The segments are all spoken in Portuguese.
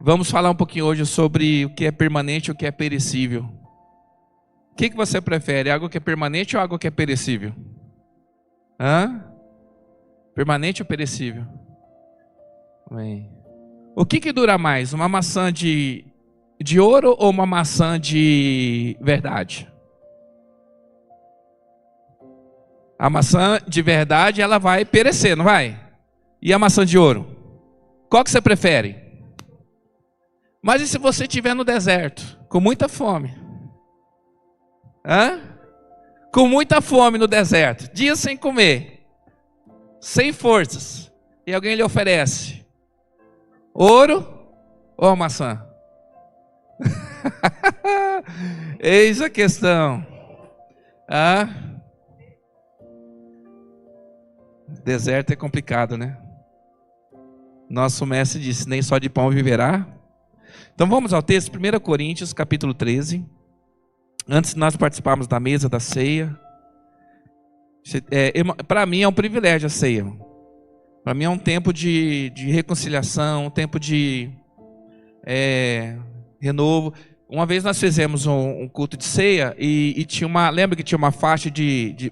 Vamos falar um pouquinho hoje sobre o que é permanente e o que é perecível. O que você prefere? Algo que é permanente ou algo que é perecível? Permanente ou perecível? Bem. O que dura mais? Uma maçã de ouro ou uma maçã de verdade? A maçã de verdade, ela vai perecer, não vai? E a maçã de ouro? Qual que você prefere? Mas e se você estiver no deserto, com muita fome? Com muita fome no deserto, dias sem comer, sem forças, e alguém lhe oferece ouro ou a maçã? Eis a questão. Deserto é complicado, né? Nosso mestre disse: nem só de pão viverá. Então vamos ao texto, 1 Coríntios capítulo 13. Antes de nós participarmos da mesa da ceia, para mim é um privilégio a ceia. Para mim é um tempo de reconciliação, um tempo de renovo. Uma vez nós fizemos um culto de ceia e tinha lembra que tinha uma faixa de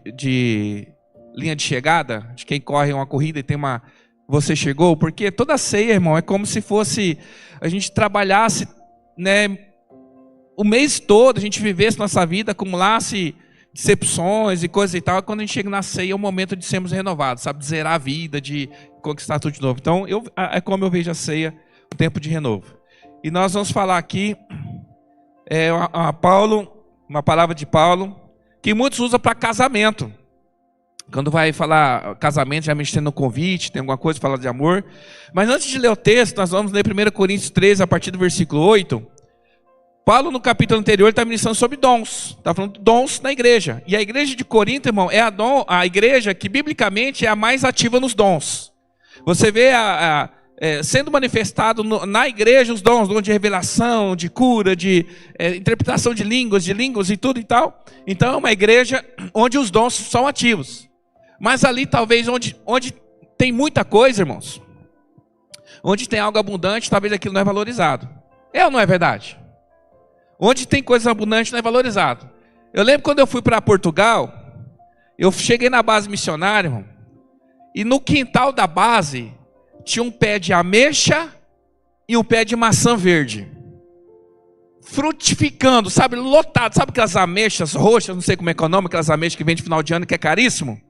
linha de chegada, de quem corre uma corrida e tem uma... Você chegou? Porque toda ceia, irmão, é como se fosse... A gente trabalhasse, né, o mês todo, a gente vivesse nossa vida, acumulasse decepções e coisa e tal. Quando a gente chega na ceia, é o momento de sermos renovados, sabe? De zerar a vida, de conquistar tudo de novo. Então, é como eu vejo a ceia, o tempo de renovo. E nós vamos falar aqui, uma palavra de Paulo, que muitos usam para casamento. Quando vai falar casamento, geralmente tem um convite, tem alguma coisa, fala de amor. Mas antes de ler o texto, nós vamos ler 1 Coríntios 13, a partir do versículo 8. Paulo, no capítulo anterior, está ministrando sobre dons. Está falando de dons na igreja. E a igreja de Corinto, irmão, é a igreja que, biblicamente, é a mais ativa nos dons. Você vê sendo manifestado na igreja os dons de revelação, de cura, de interpretação de línguas e tudo e tal. Então, é uma igreja onde os dons são ativos. Mas ali, talvez, onde tem muita coisa, irmãos, onde tem algo abundante, talvez aquilo não é valorizado. É ou não é verdade? Onde tem coisa abundante não é valorizado. Eu lembro quando eu fui para Portugal, eu cheguei na base missionária, irmão, e no quintal da base tinha um pé de ameixa e um pé de maçã verde. Frutificando, sabe, lotado. Sabe aquelas ameixas roxas, não sei como é que é o nome, aquelas ameixas que vem de final de ano que é caríssimo?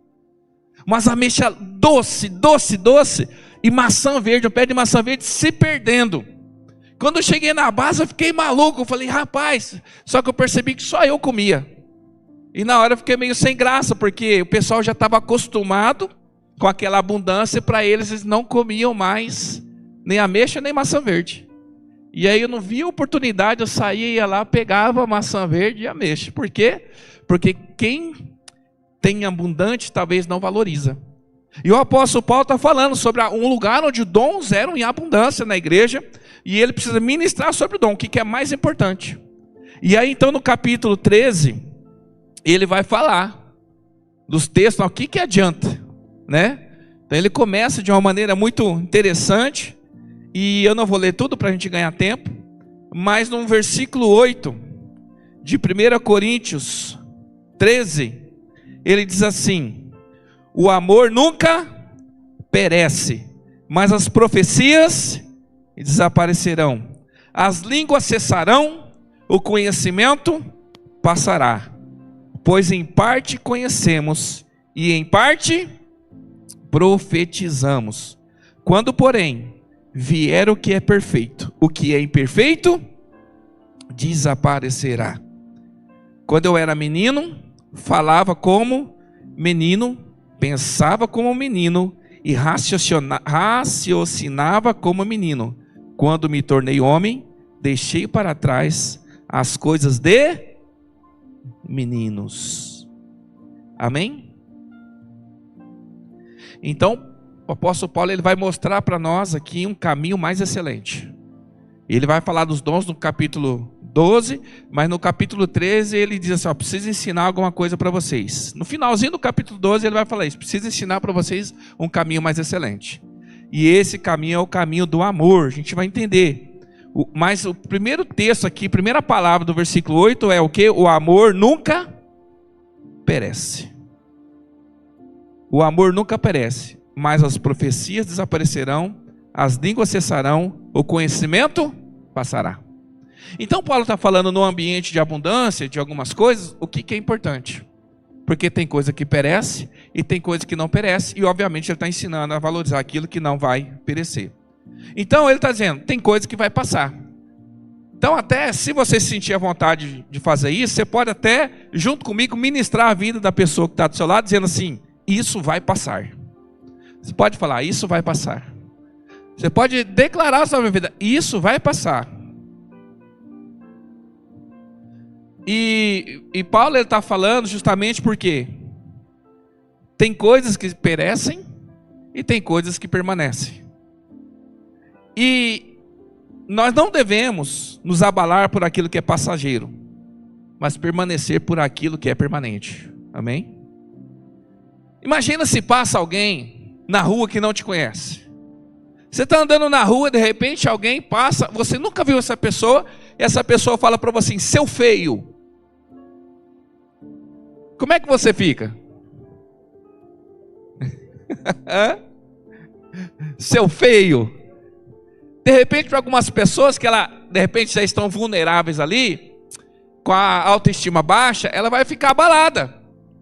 Umas ameixas doce, e maçã verde, um pé de maçã verde se perdendo. Quando eu cheguei na base, eu fiquei maluco. Eu falei, rapaz, só que eu percebi que só eu comia. E na hora eu fiquei meio sem graça, porque o pessoal já estava acostumado com aquela abundância, e para eles não comiam mais nem ameixa, nem maçã verde. E aí eu não via oportunidade, eu saía, ia lá, pegava maçã verde e ameixa. Por quê? Porque quem tem abundante, talvez não valoriza. E o apóstolo Paulo está falando sobre um lugar onde dons eram em abundância na igreja, e ele precisa ministrar sobre o dom, o que é mais importante. E aí então no capítulo 13, ele vai falar dos textos, o que adianta, né? Então ele começa de uma maneira muito interessante, e eu não vou ler tudo para a gente ganhar tempo, mas no versículo 8 de 1 Coríntios 13, ele diz assim: o amor nunca perece, mas as profecias desaparecerão, as línguas cessarão, o conhecimento passará, pois em parte conhecemos e em parte profetizamos. Quando, porém, vier o que é perfeito, o que é imperfeito desaparecerá. Quando eu era menino, falava como menino, pensava como menino e raciocinava como menino. Quando me tornei homem, deixei para trás as coisas de meninos. Amém? Então, o apóstolo Paulo ele vai mostrar para nós aqui um caminho mais excelente. Ele vai falar dos dons no capítulo 12, mas no capítulo 13 ele diz assim, preciso ensinar alguma coisa para vocês. No finalzinho do capítulo 12 ele vai falar isso, preciso ensinar para vocês um caminho mais excelente. E esse caminho é o caminho do amor. A gente vai entender Mas o primeiro texto aqui, primeira palavra do versículo 8 é o que? O amor nunca perece. O amor nunca perece, mas as profecias desaparecerão, as línguas cessarão, o conhecimento passará. Então Paulo está falando no ambiente de abundância, de algumas coisas, o que é importante. Porque tem coisa que perece e tem coisa que não perece, e obviamente ele está ensinando a valorizar aquilo que não vai perecer. Então ele está dizendo, tem coisa que vai passar. Então até se você sentir a vontade de fazer isso, você pode até, junto comigo, ministrar a vida da pessoa que está do seu lado, dizendo assim, isso vai passar. Você pode falar, isso vai passar. Você pode declarar sobre a vida, isso vai passar. E Paulo está falando justamente porque tem coisas que perecem e tem coisas que permanecem. E nós não devemos nos abalar por aquilo que é passageiro, mas permanecer por aquilo que é permanente. Amém? Imagina se passa alguém na rua que não te conhece. Você está andando na rua, de repente alguém passa, você nunca viu essa pessoa fala para você assim, seu feio. Como é que você fica? Seu feio. De repente, para algumas pessoas que de repente já estão vulneráveis ali, com a autoestima baixa, ela vai ficar abalada.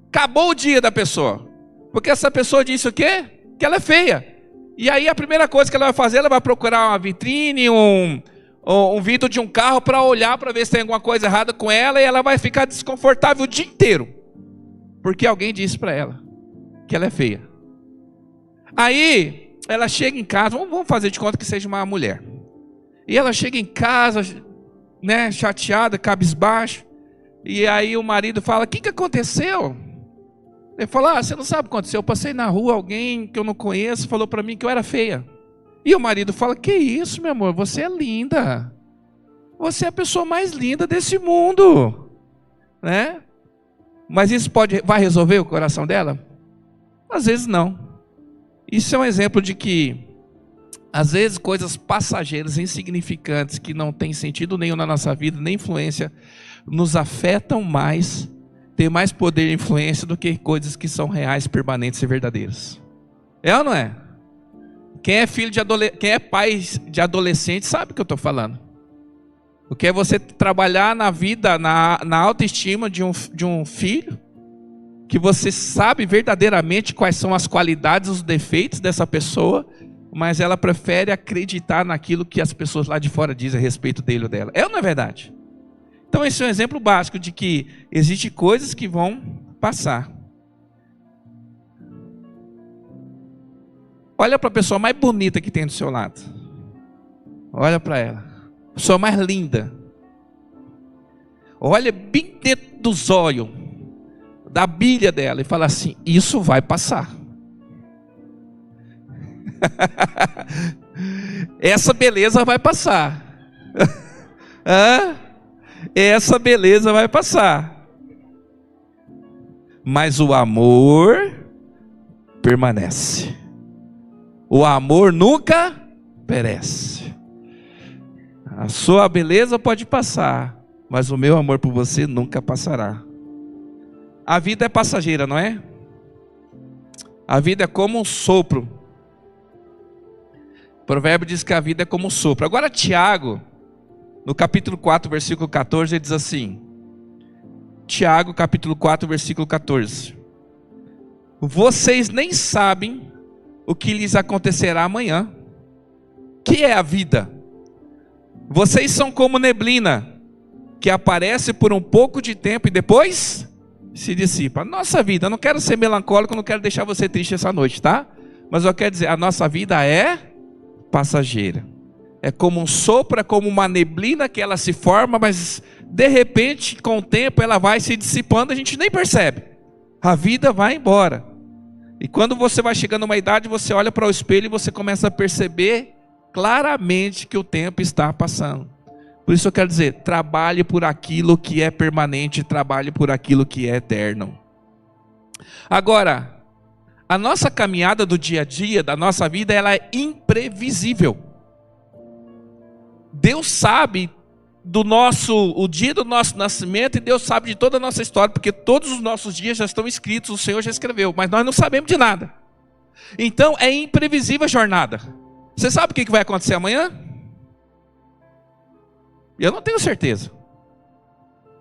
Acabou o dia da pessoa. Porque essa pessoa disse o quê? Que ela é feia. E aí a primeira coisa que ela vai fazer, ela vai procurar uma vitrine, um vidro de um carro para olhar, para ver se tem alguma coisa errada com ela, e ela vai ficar desconfortável o dia inteiro. Porque alguém disse para ela que ela é feia. Aí ela chega em casa, vamos fazer de conta que seja uma mulher. E ela chega em casa, né, chateada, cabisbaixo. E aí o marido fala, o que aconteceu? Ele fala, você não sabe o que aconteceu? Eu passei na rua, alguém que eu não conheço falou para mim que eu era feia. E o marido fala, que isso, meu amor, você é linda. Você é a pessoa mais linda desse mundo. Né? Mas isso vai resolver o coração dela? Às vezes não. Isso é um exemplo de que, às vezes, coisas passageiras, insignificantes, que não têm sentido nenhum na nossa vida, nem influência, nos afetam mais, têm mais poder e influência do que coisas que são reais, permanentes e verdadeiras. É ou não é? Quem é pai de adolescente sabe o que eu estou falando. O que é você trabalhar na vida, na autoestima de um filho, que você sabe verdadeiramente quais são as qualidades, os defeitos dessa pessoa, mas ela prefere acreditar naquilo que as pessoas lá de fora dizem a respeito dele ou dela. É ou não é verdade? Então esse é um exemplo básico de que existem coisas que vão passar. Olha para a pessoa mais bonita que tem do seu lado. Olha para ela. A pessoa mais linda. Olha bem dentro dos olhos, da bilha dela, e fala assim, isso vai passar. Essa beleza vai passar. Essa beleza vai passar. Mas o amor permanece. O amor nunca perece. A sua beleza pode passar, mas o meu amor por você nunca passará. A vida é passageira, não é? A vida é como um sopro. O provérbio diz que a vida é como um sopro. Agora Tiago, no capítulo 4, versículo 14, ele diz assim. Tiago, capítulo 4, versículo 14. Vocês nem sabem o que lhes acontecerá amanhã. Que é a vida? Vocês são como neblina, que aparece por um pouco de tempo e depois se dissipa. Nossa vida, eu não quero ser melancólico, não quero deixar você triste essa noite, tá? Mas eu quero dizer, a nossa vida é passageira. É como um sopro, é como uma neblina que ela se forma, mas de repente, com o tempo, ela vai se dissipando, a gente nem percebe. A vida vai embora. E quando você vai chegando a uma idade, você olha para o espelho e você começa a perceber claramente que o tempo está passando. Por isso eu quero dizer, trabalhe por aquilo que é permanente, trabalhe por aquilo que é eterno. Agora, a nossa caminhada do dia a dia, da nossa vida, ela é imprevisível. Deus sabe o dia do nosso nascimento, e Deus sabe de toda a nossa história, porque todos os nossos dias já estão escritos, o Senhor já escreveu, mas nós não sabemos de nada. Então é imprevisível a jornada. Você sabe o que vai acontecer amanhã? Eu não tenho certeza.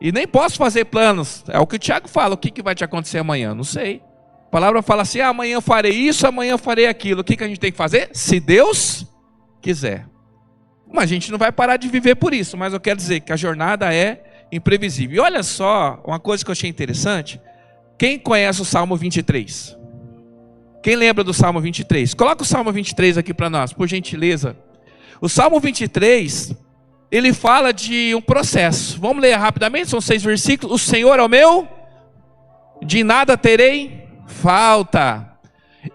E nem posso fazer planos. É o que o Tiago fala, o que vai te acontecer amanhã? Não sei. A palavra fala assim, amanhã eu farei isso, amanhã eu farei aquilo. O que a gente tem que fazer? Se Deus quiser. Mas a gente não vai parar de viver por isso, mas eu quero dizer que a jornada é imprevisível. E olha só, uma coisa que eu achei interessante. Quem conhece o Salmo 23? Quem lembra do Salmo 23? Coloca o Salmo 23 aqui para nós, por gentileza. O Salmo 23, ele fala de um processo. Vamos ler rapidamente, são 6 versículos. O Senhor é o meu, de nada terei falta.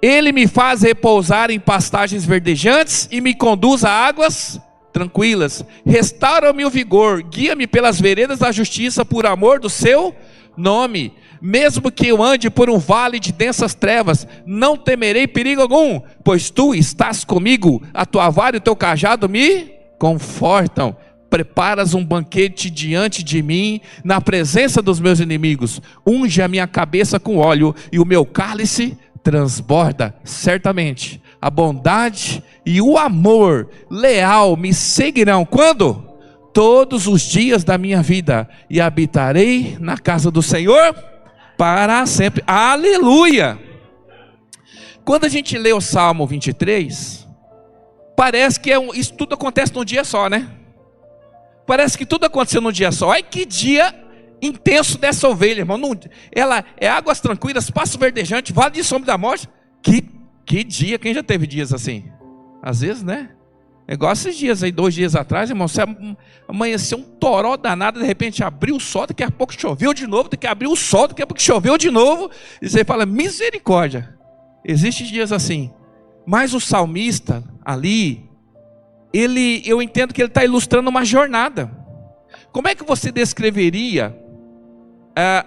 Ele me faz repousar em pastagens verdejantes e me conduz a águas tranquilas. Restaura-me o vigor, guia-me pelas veredas da justiça por amor do seu nome. Mesmo que eu ande por um vale de densas trevas, não temerei perigo algum, pois tu estás comigo, a tua vara e o teu cajado me confortam. Preparas um banquete diante de mim, na presença dos meus inimigos. Unge a minha cabeça com óleo e o meu cálice transborda. Certamente a bondade e o amor leal me seguirão. Quando? Todos os dias da minha vida, e habitarei na casa do Senhor para sempre. Aleluia! Quando a gente lê o Salmo 23, parece que isso tudo acontece num dia só, né? Parece que tudo aconteceu num dia só. Ai, que dia intenso dessa ovelha, irmão. Ela é águas tranquilas, passo verdejante, vale de sombra da morte. Que dia, quem já teve dias assim? Às vezes, né? É igual esses dias aí, 2 dias atrás, irmão, você amanheceu um toró danado, de repente abriu o sol, daqui a pouco choveu de novo, daqui a abriu o sol, daqui a pouco choveu de novo, e você fala, misericórdia. Existem dias assim. Mas o salmista ali, eu entendo que ele está ilustrando uma jornada. Como é que você descreveria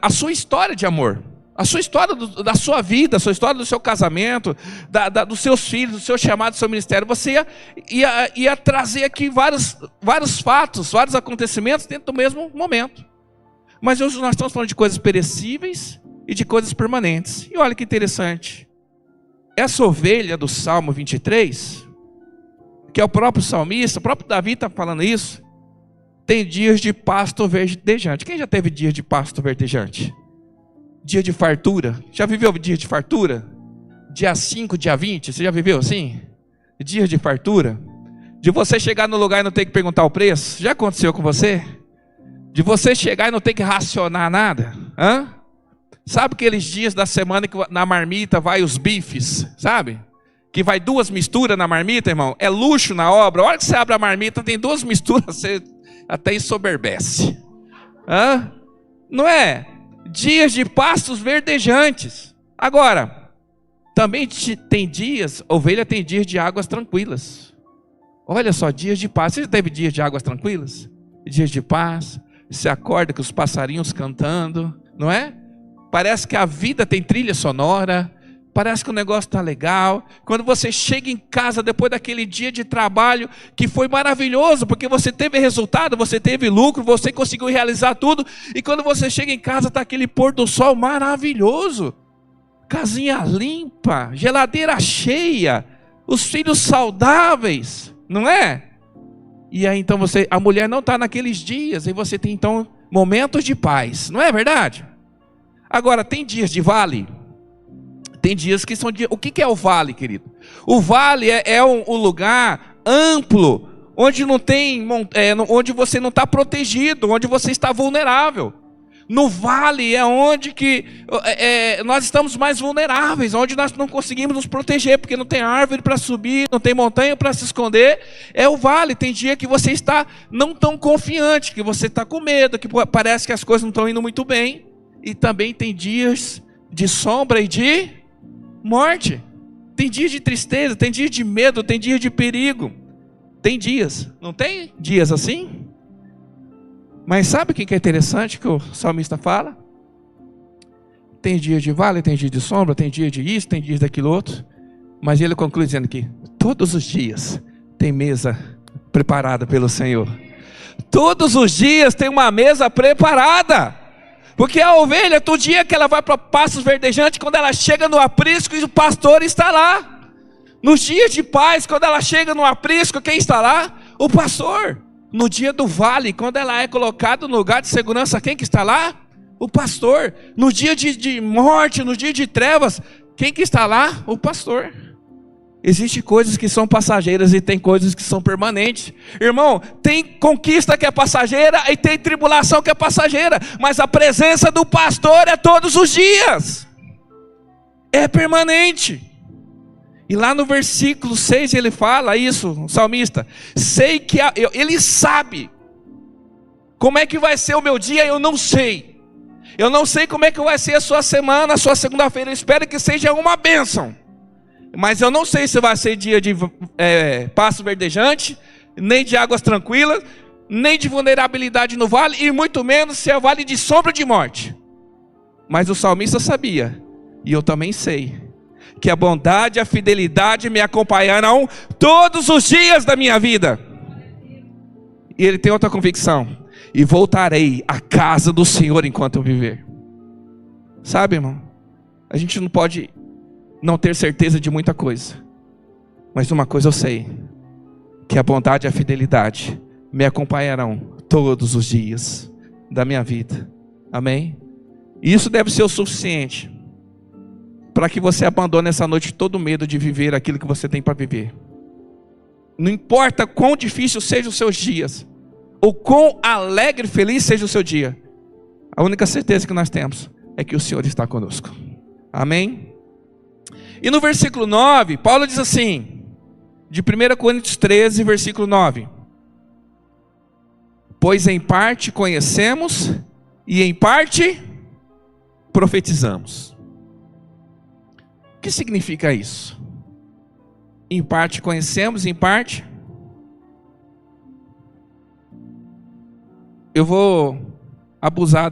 a sua história de amor? A sua história da sua vida, a sua história do seu casamento, dos seus filhos, do seu chamado, do seu ministério. Você ia trazer aqui vários fatos, vários acontecimentos dentro do mesmo momento. Mas hoje nós estamos falando de coisas perecíveis e de coisas permanentes. E olha que interessante. Essa ovelha do Salmo 23, que é o próprio salmista, o próprio Davi está falando isso, tem dias de pasto verdejante. Quem já teve dias de pasto verdejante? Dia de fartura. Já viveu dia de fartura? Dia 5, dia 20, você já viveu assim? Dia de fartura. De você chegar no lugar e não ter que perguntar o preço. Já aconteceu com você? De você chegar e não ter que racionar nada. Sabe aqueles dias da semana que na marmita vai os bifes, sabe? Que vai 2 misturas na marmita, irmão. É luxo na obra. A hora que você abre a marmita, tem 2 misturas, você até ensoberbece. Não é? Dias de pastos verdejantes. Agora, também tem dias, ovelha tem dias de águas tranquilas. Olha só, dias de paz. Você já teve dias de águas tranquilas? Dias de paz. Você acorda com os passarinhos cantando, não é? Parece que a vida tem trilha sonora. Parece que o negócio está legal. Quando você chega em casa depois daquele dia de trabalho que foi maravilhoso, porque você teve resultado, você teve lucro, você conseguiu realizar tudo. E quando você chega em casa está aquele pôr do sol maravilhoso. Casinha limpa, geladeira cheia, os filhos saudáveis, não é? E aí então a mulher não está naqueles dias, e você tem então momentos de paz, não é verdade? Agora, tem dias de vale. Tem dias que são dias. O que é o vale, querido? O vale é um lugar amplo, onde não tem, onde você não está protegido, onde você está vulnerável. No vale é onde nós estamos mais vulneráveis, onde nós não conseguimos nos proteger, porque não tem árvore para subir, não tem montanha para se esconder. É o vale. Tem dia que você está não tão confiante, que você está com medo, que parece que as coisas não estão indo muito bem. E também tem dias de sombra e de morte. Tem dias de tristeza, tem dias de medo, tem dias de perigo. Tem dias, não tem dias assim? Mas sabe o que é interessante que o salmista fala? Tem dias de vale, tem dias de sombra, tem dias de isso, tem dias daquilo outro. Mas ele conclui dizendo que todos os dias tem mesa preparada pelo Senhor. Todos os dias tem uma mesa preparada. Porque a ovelha, todo dia que ela vai para pastos verdejantes, quando ela chega no aprisco, o pastor está lá. Nos dias de paz, quando ela chega no aprisco, quem está lá? O pastor. No dia do vale, quando ela é colocada no lugar de segurança, quem que está lá? O pastor. No dia de morte, no dia de trevas, quem que está lá? O pastor. Existem coisas que são passageiras e tem coisas que são permanentes. Irmão, tem conquista que é passageira e tem tribulação que é passageira. Mas a presença do pastor é todos os dias. É permanente. E lá no versículo 6 ele fala isso, o salmista. Sei que ele sabe como é que vai ser o meu dia, eu não sei. Eu não sei como é que vai ser a sua semana, a sua segunda-feira. Eu espero que seja uma bênção. Mas eu não sei se vai ser dia de pasto verdejante, nem de águas tranquilas, nem de vulnerabilidade no vale, e muito menos se é vale de sombra de morte. Mas o salmista sabia, e eu também sei, que a bondade e a fidelidade me acompanharão todos os dias da minha vida. E ele tem outra convicção: e voltarei à casa do Senhor enquanto eu viver. Sabe, irmão, a gente não pode não ter certeza de muita coisa, mas uma coisa eu sei, que a bondade e a fidelidade me acompanharão todos os dias da minha vida. Amém? E isso deve ser o suficiente para que você abandone essa noite todo o medo de viver aquilo que você tem para viver. Não importa quão difícil sejam os seus dias, ou quão alegre e feliz seja o seu dia, a única certeza que nós temos é que o Senhor está conosco. Amém? E no versículo 9, Paulo diz assim, de 1 Coríntios 13, versículo 9: pois em parte conhecemos e em parte profetizamos. O que significa isso? Em parte conhecemos, em parte... Eu vou abusar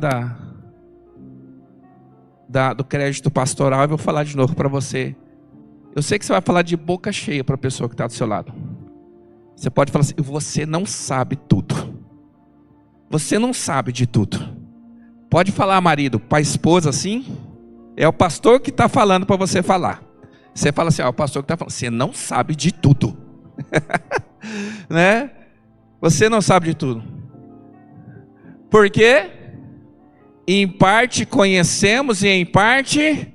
do crédito pastoral e vou falar de novo para você. Eu sei que você vai falar de boca cheia para a pessoa que está do seu lado. Você pode falar assim: você não sabe tudo. Você não sabe de tudo. Pode falar, marido, para a esposa assim. É o pastor que está falando para você falar. Você fala assim: o pastor que está falando. Você não sabe de tudo. Né? Você não sabe de tudo. Por quê? Em parte conhecemos e em parte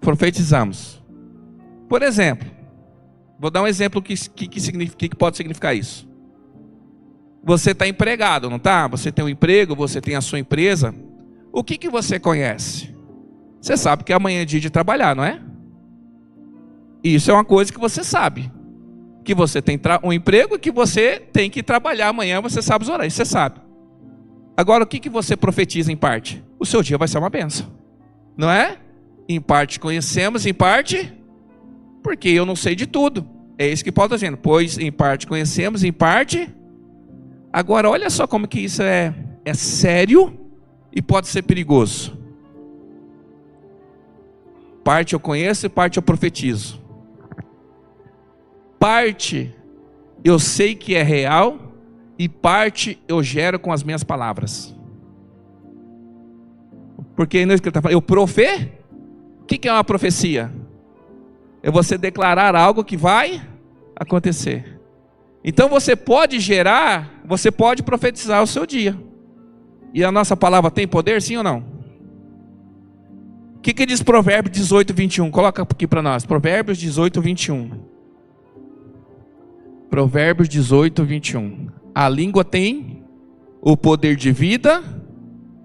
profetizamos. Por exemplo, vou dar um exemplo que pode significar isso. Você está empregado, não está? Você tem um emprego, você tem a sua empresa. O que você conhece? Você sabe que amanhã é dia de trabalhar, não é? Isso é uma coisa que você sabe. Que você tem um emprego e que você tem que trabalhar amanhã, você sabe os horários, você sabe. Agora, o que você profetiza em parte? O seu dia vai ser uma bênção, não é? Em parte conhecemos, em parte, porque eu não sei de tudo. É isso que Paulo está dizendo. Pois em parte conhecemos, em parte. Agora, olha só como que isso é sério e pode ser perigoso. Parte eu conheço e parte eu profetizo. Parte eu sei que é real e parte eu gero com as minhas palavras. Porque não é isso que ele está falando. O que é uma profecia? É você declarar algo que vai acontecer. Então você pode gerar, você pode profetizar o seu dia. E a nossa palavra tem poder, sim ou não? O que diz Provérbios 18, 21? Coloca aqui para nós. Provérbios 18, 21. Provérbios 18, 21. A língua tem o poder de vida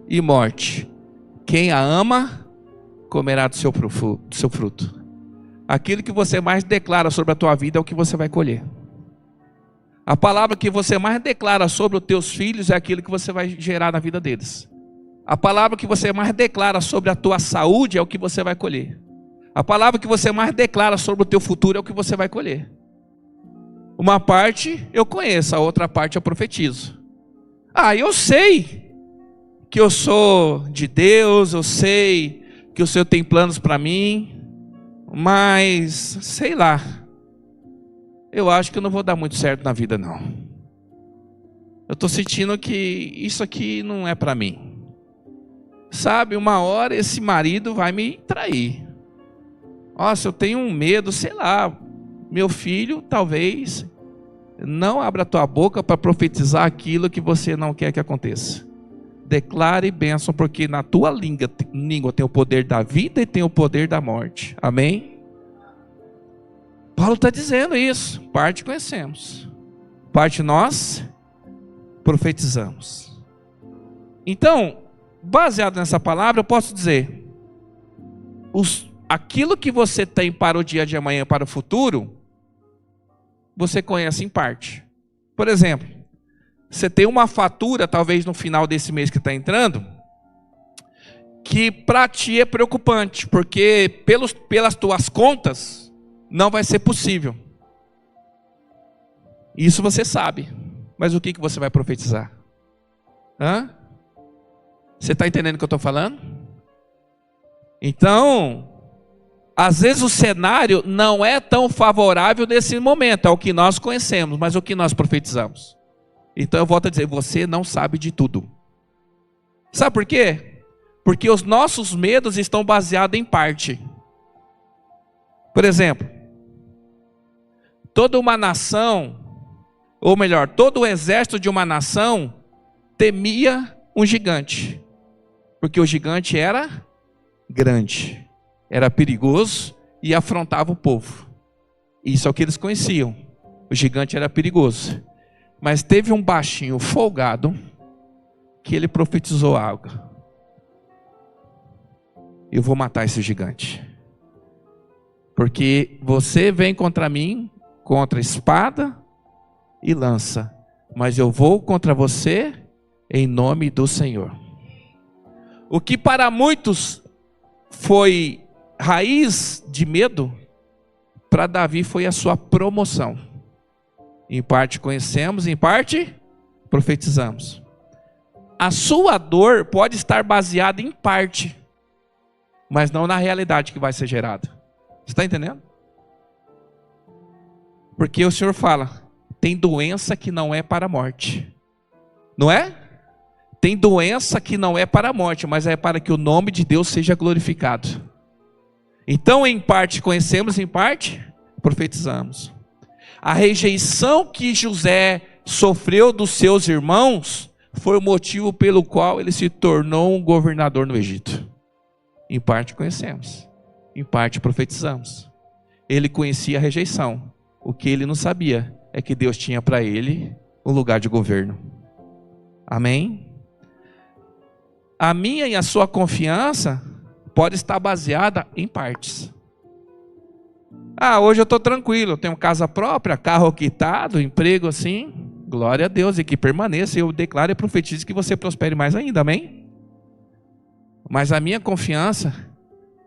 e morte. Quem a ama, comerá do seu fruto. Aquilo que você mais declara sobre a tua vida é o que você vai colher. A palavra que você mais declara sobre os teus filhos é aquilo que você vai gerar na vida deles. A palavra que você mais declara sobre a tua saúde é o que você vai colher. A palavra que você mais declara sobre o teu futuro é o que você vai colher. Uma parte eu conheço, a outra parte eu profetizo. Eu sei que eu sou de Deus, eu sei que o Senhor tem planos para mim, mas sei lá, eu acho que eu não vou dar muito certo na vida não. eu estou sentindo que isso aqui não é para mim. Sabe, uma hora esse marido vai me trair. Nossa, eu tenho um medo, sei lá, meu filho talvez não abra a tua boca para profetizar aquilo que você não quer que aconteça. Declare bênção, porque na tua língua tem o poder da vida e tem o poder da morte. Amém? Paulo está dizendo isso. Parte conhecemos, parte nós profetizamos. Então, baseado nessa palavra, eu posso dizer: aquilo que você tem para o dia de amanhã, para o futuro, você conhece em parte. Por exemplo, você tem uma fatura, talvez no final desse mês que está entrando, que para ti é preocupante, porque pelas tuas contas, não vai ser possível. Isso você sabe. Mas o que você vai profetizar? Você está entendendo o que eu estou falando? Então, às vezes o cenário não é tão favorável nesse momento, é o que nós conhecemos, mas o que nós profetizamos. Então eu volto a dizer, você não sabe de tudo. Sabe por quê? Porque os nossos medos estão baseados em parte. Por exemplo, toda uma nação, ou melhor, todo o exército de uma nação temia um gigante, porque o gigante era grande, era perigoso e afrontava o povo. Isso é o que eles conheciam. O gigante era perigoso. Mas teve um baixinho folgado que ele profetizou algo: eu vou matar esse gigante, porque você vem contra mim, contra espada e lança, mas eu vou contra você em nome do Senhor. O que para muitos foi raiz de medo, para Davi foi a sua promoção. Em parte conhecemos, em parte profetizamos. A sua dor pode estar baseada em parte, mas não na realidade que vai ser gerada. Você está entendendo? Porque o Senhor fala, tem doença que não é para a morte. Não é? Tem doença que não é para a morte, mas é para que o nome de Deus seja glorificado. Então, em parte conhecemos, em parte profetizamos. A rejeição que José sofreu dos seus irmãos foi o motivo pelo qual ele se tornou um governador no Egito. Em parte conhecemos, em parte profetizamos. Ele conhecia a rejeição. O que ele não sabia é que Deus tinha para ele um lugar de governo. Amém? A minha e a sua confiança pode estar baseada em partes. Hoje eu estou tranquilo, eu tenho casa própria, carro quitado, emprego assim, glória a Deus, e que permaneça. Eu declaro e profetizo que você prospere mais ainda, amém? Mas a minha confiança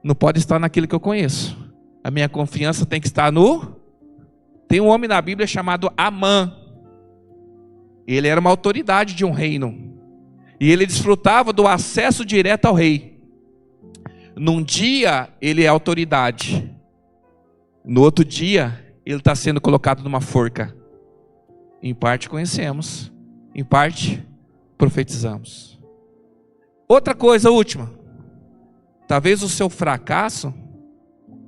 não pode estar naquilo que eu conheço. A minha confiança tem que estar Tem um homem na Bíblia chamado Amã. Ele era uma autoridade de um reino, e ele desfrutava do acesso direto ao rei. Num dia ele é autoridade, no outro dia ele está sendo colocado numa forca. Em parte conhecemos, em parte profetizamos. Outra coisa, última. Talvez o seu fracasso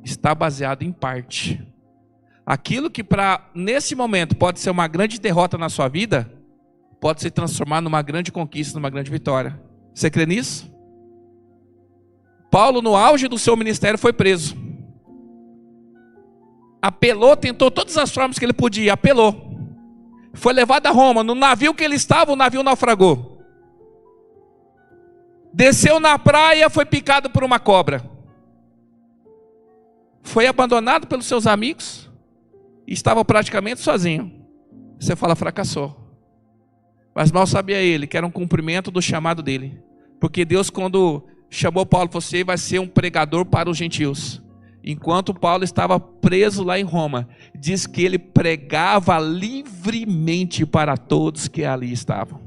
está baseado em parte. Aquilo que nesse momento pode ser uma grande derrota na sua vida, pode se transformar numa grande conquista, numa grande vitória. Você crê nisso? Paulo, no auge do seu ministério, foi preso. Apelou, tentou todas as formas que ele podia, apelou. Foi levado a Roma. No navio que ele estava, o navio naufragou. Desceu na praia, foi picado por uma cobra. Foi abandonado pelos seus amigos e estava praticamente sozinho. Você fala, fracassou. Mas mal sabia ele que era um cumprimento do chamado dele. Porque Deus, quando chamou Paulo, você vai ser um pregador para os gentios. Enquanto Paulo estava preso lá em Roma, diz que ele pregava livremente para todos que ali estavam.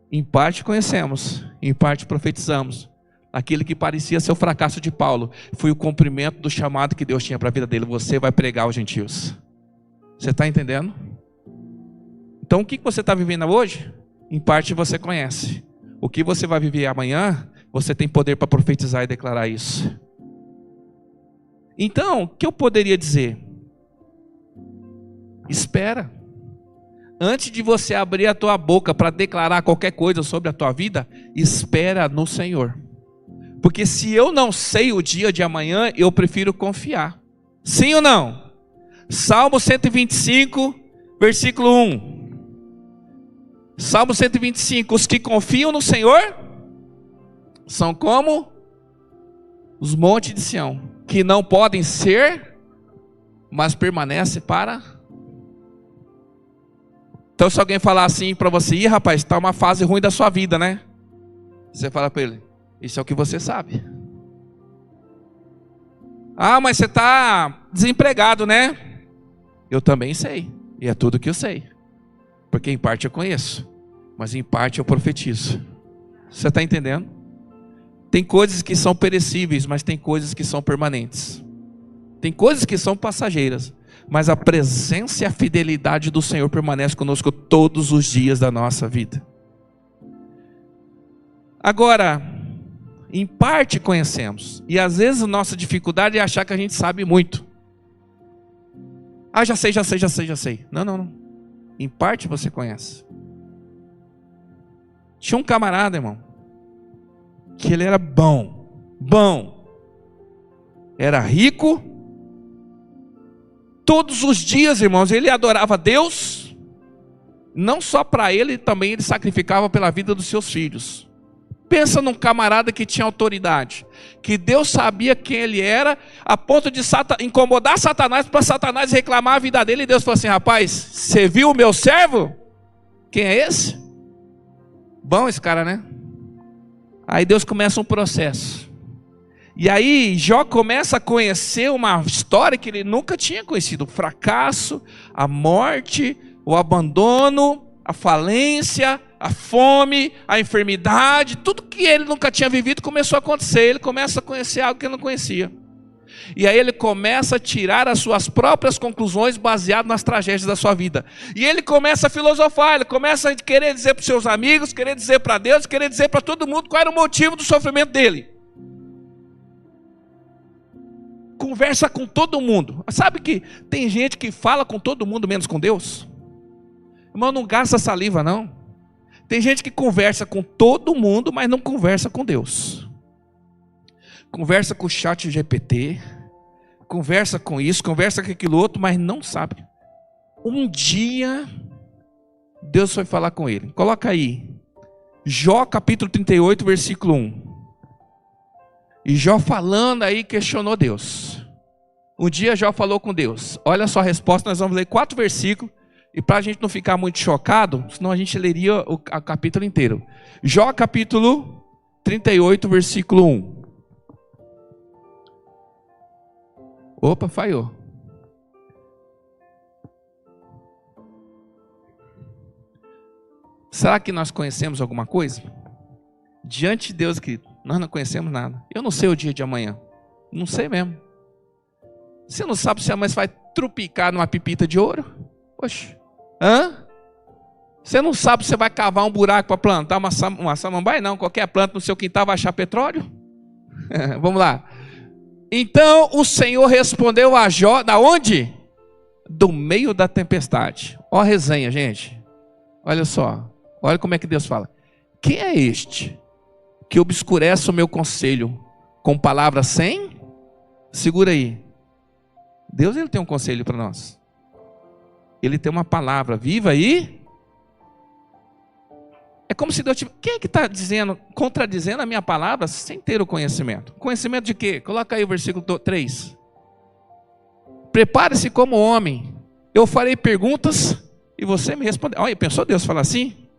Em parte conhecemos, em parte profetizamos. Aquele que parecia ser o fracasso de Paulo foi o cumprimento do chamado que Deus tinha para a vida dele. Você vai pregar aos gentios. Você está entendendo? Então o que você está vivendo hoje, em parte você conhece. O que você vai viver amanhã, você tem poder para profetizar e declarar isso. Então, o que eu poderia dizer? Espera. Antes de você abrir a tua boca para declarar qualquer coisa sobre a tua vida, espera no Senhor. Porque se eu não sei o dia de amanhã, eu prefiro confiar. Sim ou não? Salmo 125, versículo 1. Salmo 125, os que confiam no Senhor são como os montes de Sião, que não podem ser, mas permanecem para. Então se alguém falar assim para você, ih rapaz, está uma fase ruim da sua vida, né? Você fala para ele, isso é o que você sabe. Ah, mas você está desempregado, né? Eu também sei, e é tudo que eu sei. Porque em parte eu conheço, mas em parte eu profetizo. Você está entendendo? Tem coisas que são perecíveis, mas tem coisas que são permanentes. Tem coisas que são passageiras, mas a presença e a fidelidade do Senhor permanece conosco todos os dias da nossa vida. Agora, em parte conhecemos, e às vezes a nossa dificuldade é achar que a gente sabe muito. Ah, já sei. Não. Em parte você conhece. Tinha um camarada, irmão, que ele era bom. Era rico. Todos os dias, irmãos, ele adorava Deus. Não só para ele, também ele sacrificava pela vida dos seus filhos. Pensa num camarada que tinha autoridade, que Deus sabia quem ele era, a ponto de incomodar Satanás, para Satanás reclamar a vida dele, e Deus falou assim, rapaz, você viu o meu servo? Quem é esse? Bom esse cara, né? Aí Deus começa um processo, e aí Jó começa a conhecer uma história que ele nunca tinha conhecido, o fracasso, a morte, o abandono, a falência, a fome, a enfermidade, tudo que ele nunca tinha vivido começou a acontecer. Ele começa a conhecer algo que ele não conhecia. E aí ele começa a tirar as suas próprias conclusões baseado nas tragédias da sua vida. E ele começa a filosofar, ele começa a querer dizer para os seus amigos, querer dizer para Deus, querer dizer para todo mundo qual era o motivo do sofrimento dele. Conversa com todo mundo. Sabe que tem gente que fala com todo mundo menos com Deus? Irmão, não gasta saliva não. Tem gente que conversa com todo mundo, mas não conversa com Deus. Conversa com o chat GPT, conversa com isso, conversa com aquilo outro, mas não sabe. Um dia, Deus foi falar com ele. Coloca aí, Jó capítulo 38, versículo 1. E Jó falando aí, questionou Deus. Um dia Jó falou com Deus. Olha só a resposta, nós vamos ler 4 versículos. E para a gente não ficar muito chocado, senão a gente leria o capítulo inteiro. Jó capítulo 38, versículo 1. Opa, falhou. Será que nós conhecemos alguma coisa? Diante de Deus, querido, nós não conhecemos nada. Eu não sei o dia de amanhã. Não sei mesmo. Você não sabe se amanhã você vai trupicar numa pepita de ouro? Poxa. Hã? Você não sabe se você vai cavar um buraco para plantar uma samambaia? Não, qualquer planta no seu quintal vai achar petróleo? Vamos lá. Então o Senhor respondeu a Jó, da onde? Do meio da tempestade. Ó a resenha, gente. Olha só. Olha como é que Deus fala. Quem é este que obscurece o meu conselho com palavras sem? Segura aí. Deus, ele tem um conselho para nós. Ele tem uma palavra viva aí. É como se Deus tivesse... Quem é que está dizendo, contradizendo a minha palavra sem ter o conhecimento? Conhecimento de quê? Coloca aí o versículo 3. Prepare-se como homem. Eu farei perguntas e você me responde. Olha, pensou Deus falar assim?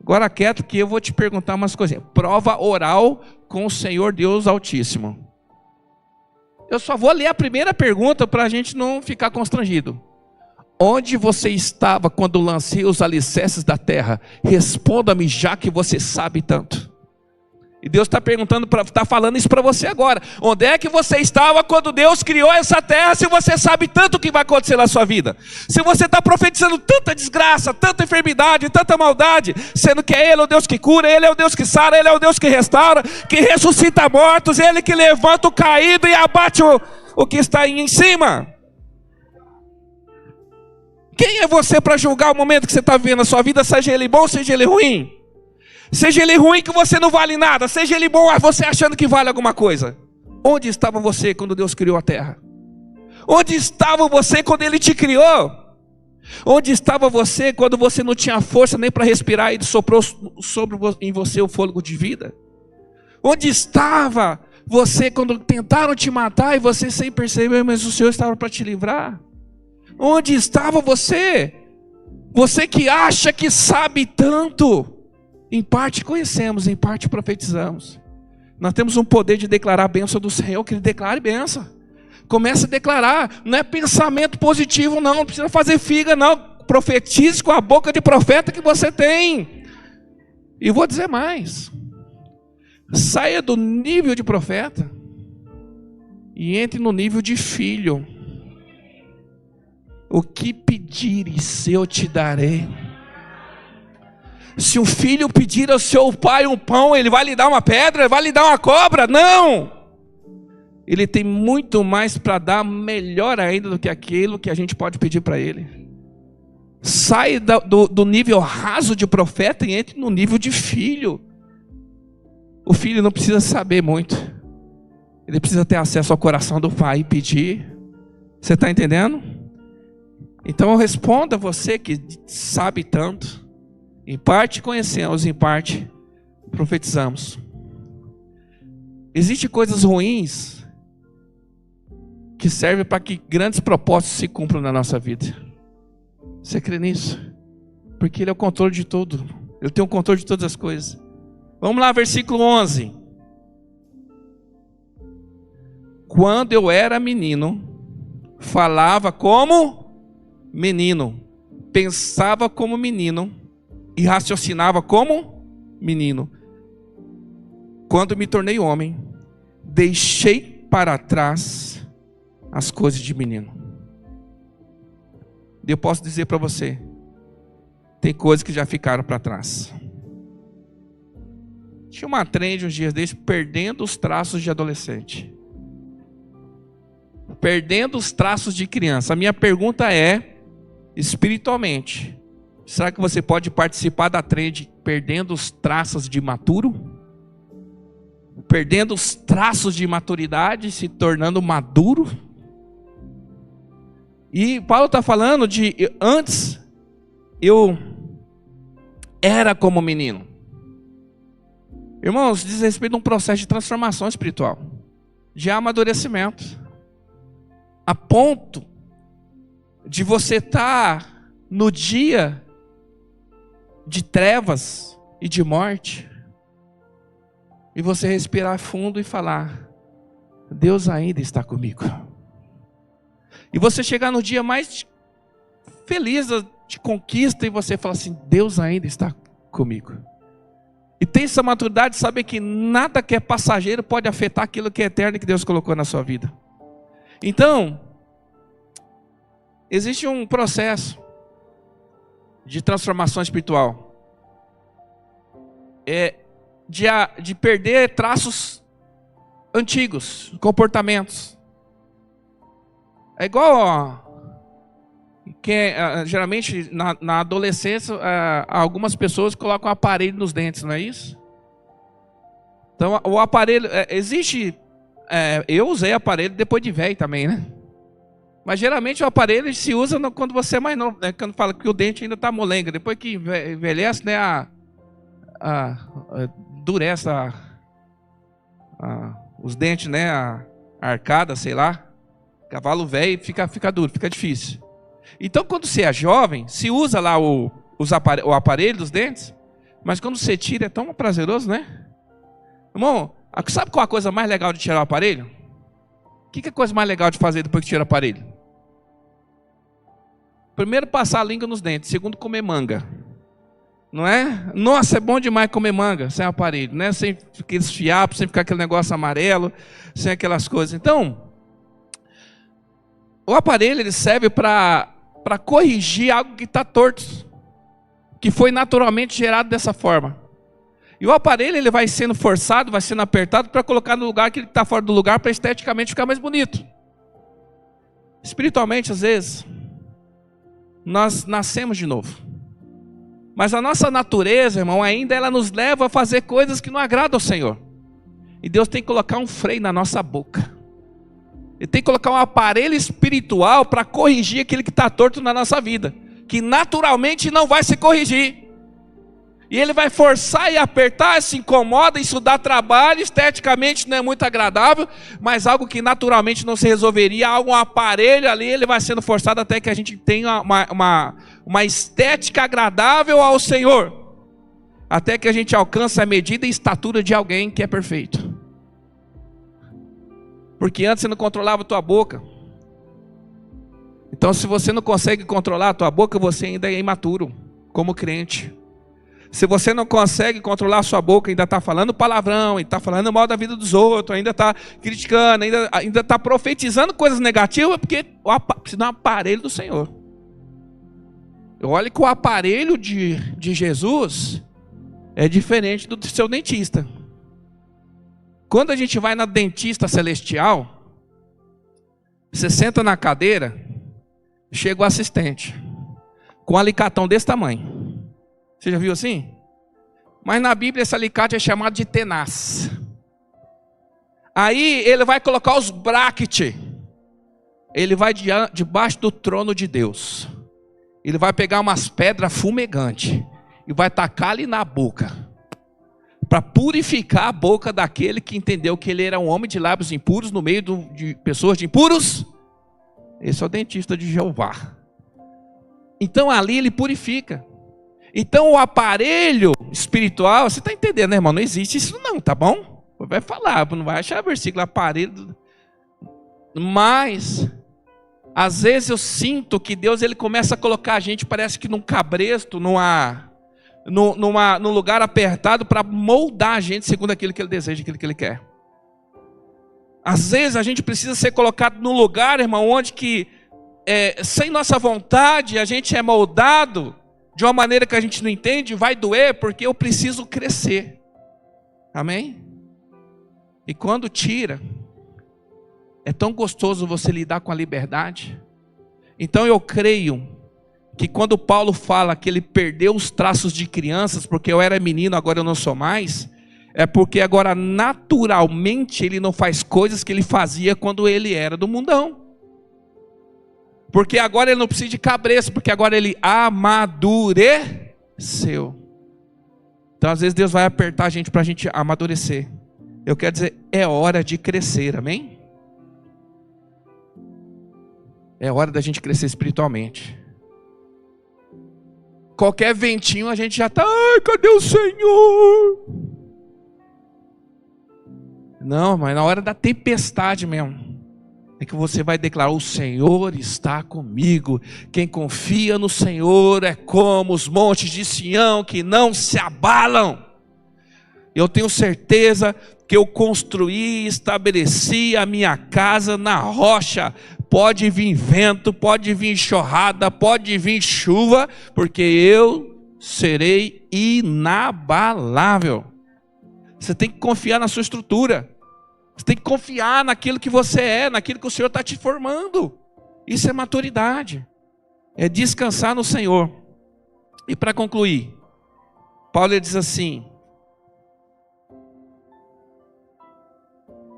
Agora quieto que eu vou te perguntar umas coisinhas. Prova oral com o Senhor Deus Altíssimo. Eu só vou ler a primeira pergunta para a gente não ficar constrangido. Onde você estava quando lancei os alicerces da terra? Responda-me, já que você sabe tanto. E Deus está perguntando, está falando isso para você agora. Onde é que você estava quando Deus criou essa terra, se você sabe tanto o que vai acontecer na sua vida? Se você está profetizando tanta desgraça, tanta enfermidade, tanta maldade, sendo que é Ele o Deus que cura, Ele é o Deus que sara, Ele é o Deus que restaura, que ressuscita mortos, Ele que levanta o caído e abate o que está aí em cima. Quem é você para julgar o momento que você está vivendo na sua vida, seja ele bom, seja ele ruim? Seja ele ruim que você não vale nada, seja ele bom você achando que vale alguma coisa. Onde estava você quando Deus criou a terra? Onde estava você quando Ele te criou? Onde estava você quando você não tinha força nem para respirar e Ele soprou em você o fôlego de vida? Onde estava você quando tentaram te matar e você sem perceber, mas o Senhor estava para te livrar? Onde estava você? Você que acha que sabe tanto. Em parte conhecemos, em parte profetizamos. Nós temos um poder de declarar a bênção do Senhor, que Ele declare bênção. Comece a declarar, não é pensamento positivo não precisa fazer figa não. Profetize com a boca de profeta que você tem. E vou dizer mais. Saia do nível de profeta e entre no nível de filho. O que pedires eu te darei. Se um filho pedir ao seu pai um pão, ele vai lhe dar uma pedra, ele vai lhe dar uma cobra? Não! Ele tem muito mais para dar, melhor ainda do que aquilo que a gente pode pedir para ele. Sai do nível raso de profeta e entre no nível de filho. O filho não precisa saber muito. Ele precisa ter acesso ao coração do pai e pedir. Você está entendendo? Então responda você que sabe tanto. Em parte conhecemos, em parte profetizamos. Existem coisas ruins que servem para que grandes propósitos se cumpram na nossa vida. Você crê nisso? Porque Ele é o controle de tudo. Ele tem o controle de todas as coisas. Vamos lá, versículo 11. Quando eu era menino, falava como menino, pensava como menino e raciocinava como menino. Quando me tornei homem, deixei para trás as coisas de menino. Eu posso dizer para você, tem coisas que já ficaram para trás. Tinha uma trend uns dias desses, perdendo os traços de adolescente, perdendo os traços de criança. A minha pergunta é, espiritualmente, será que você pode participar da trend perdendo os traços de maturo? Perdendo os traços de maturidade, se tornando maduro? E Paulo está falando de, antes eu era como menino. Irmãos, diz respeito a um processo de transformação espiritual, de amadurecimento, a ponto de você estar no dia de trevas e de morte, e você respirar fundo e falar, Deus ainda está comigo. E você chegar no dia mais feliz de conquista e você falar assim, Deus ainda está comigo. E tem essa maturidade de saber que nada que é passageiro pode afetar aquilo que é eterno que Deus colocou na sua vida. Então, existe um processo de transformação espiritual. De perder traços antigos, comportamentos. É igual geralmente na adolescência algumas pessoas colocam um aparelho nos dentes, não é isso? Então o aparelho existe. Eu usei aparelho depois de velho também, né? Mas geralmente o aparelho se usa quando você é mais novo, né? Quando fala que o dente ainda está molenga, depois que envelhece, né? Endurece os dentes, né? A arcada, sei lá. Cavalo velho fica duro, fica difícil. Então quando você é jovem, se usa lá o aparelho dos dentes, mas quando você tira é tão prazeroso, né? Irmão, sabe qual é a coisa mais legal de tirar o aparelho? O que é a coisa mais legal de fazer depois que tira o aparelho? Primeiro, passar a língua nos dentes. Segundo, comer manga. Não é? Nossa, é bom demais comer manga sem aparelho, né? Sem aqueles fiapos, sem ficar aquele negócio amarelo, sem aquelas coisas. Então, o aparelho ele serve para corrigir algo que está torto, que foi naturalmente gerado dessa forma. E o aparelho ele vai sendo forçado, vai sendo apertado para colocar no lugar que ele está fora do lugar para esteticamente ficar mais bonito. Espiritualmente, às vezes, nós nascemos de novo. Mas a nossa natureza, irmão, ainda ela nos leva a fazer coisas que não agradam ao Senhor. E Deus tem que colocar um freio na nossa boca. Ele tem que colocar um aparelho espiritual para corrigir aquilo que está torto na nossa vida, que naturalmente não vai se corrigir. E ele vai forçar e apertar, se incomoda, isso dá trabalho, esteticamente não é muito agradável, mas algo que naturalmente não se resolveria, algum aparelho ali, ele vai sendo forçado até que a gente tenha uma estética agradável ao Senhor, até que a gente alcance a medida e estatura de alguém que é perfeito. Porque antes você não controlava a tua boca. Então se você não consegue controlar a tua boca, você ainda é imaturo, como crente. Se você não consegue controlar a sua boca, ainda está falando palavrão, ainda está falando mal da vida dos outros, ainda está criticando, ainda está profetizando coisas negativas, porque precisa de um aparelho do Senhor. Olha que o aparelho de Jesus é diferente do seu dentista. Quando a gente vai na dentista celestial, você senta na cadeira, chega o assistente, com um alicatão desse tamanho. Você já viu assim? Mas na Bíblia esse alicate é chamado de tenaz. Aí ele vai colocar os brackets. Ele vai debaixo do trono de Deus. Ele vai pegar umas pedras fumegantes e vai tacar ali na boca, para purificar a boca daquele que entendeu que ele era um homem de lábios impuros no meio de pessoas de impuros. Esse é o dentista de Jeová. Então ali ele purifica. Então o aparelho espiritual, você está entendendo, né, irmão? Não existe isso não, tá bom? Vai falar, não vai achar versículo aparelho. Mas às vezes eu sinto que Deus ele começa a colocar a gente, parece que num cabresto, num lugar apertado, para moldar a gente segundo aquilo que Ele deseja, aquilo que Ele quer. Às vezes a gente precisa ser colocado num lugar, irmão, onde que sem nossa vontade a gente é moldado de uma maneira que a gente não entende, vai doer, porque eu preciso crescer. Amém? E quando tira, é tão gostoso você lidar com a liberdade. Então eu creio que quando Paulo fala que ele perdeu os traços de crianças, porque eu era menino, agora eu não sou mais, é porque agora naturalmente ele não faz coisas que ele fazia quando ele era do mundão. Porque agora ele não precisa de cabresto, porque agora ele amadureceu. Então às vezes Deus vai apertar a gente para a gente amadurecer. Eu quero dizer, é hora de crescer, amém? É hora da gente crescer espiritualmente. Qualquer ventinho a gente já está, ai, cadê o Senhor? Não, mas na hora da tempestade mesmo, é que você vai declarar, o Senhor está comigo. Quem confia no Senhor é como os montes de Sião, que não se abalam. Eu tenho certeza que eu construí e estabeleci a minha casa na rocha. Pode vir vento, pode vir enxurrada, pode vir chuva, porque eu serei inabalável. Você tem que confiar na sua estrutura. Você tem que confiar naquilo que você é, naquilo que o Senhor está te formando. Isso é maturidade. É descansar no Senhor. E para concluir, Paulo diz assim: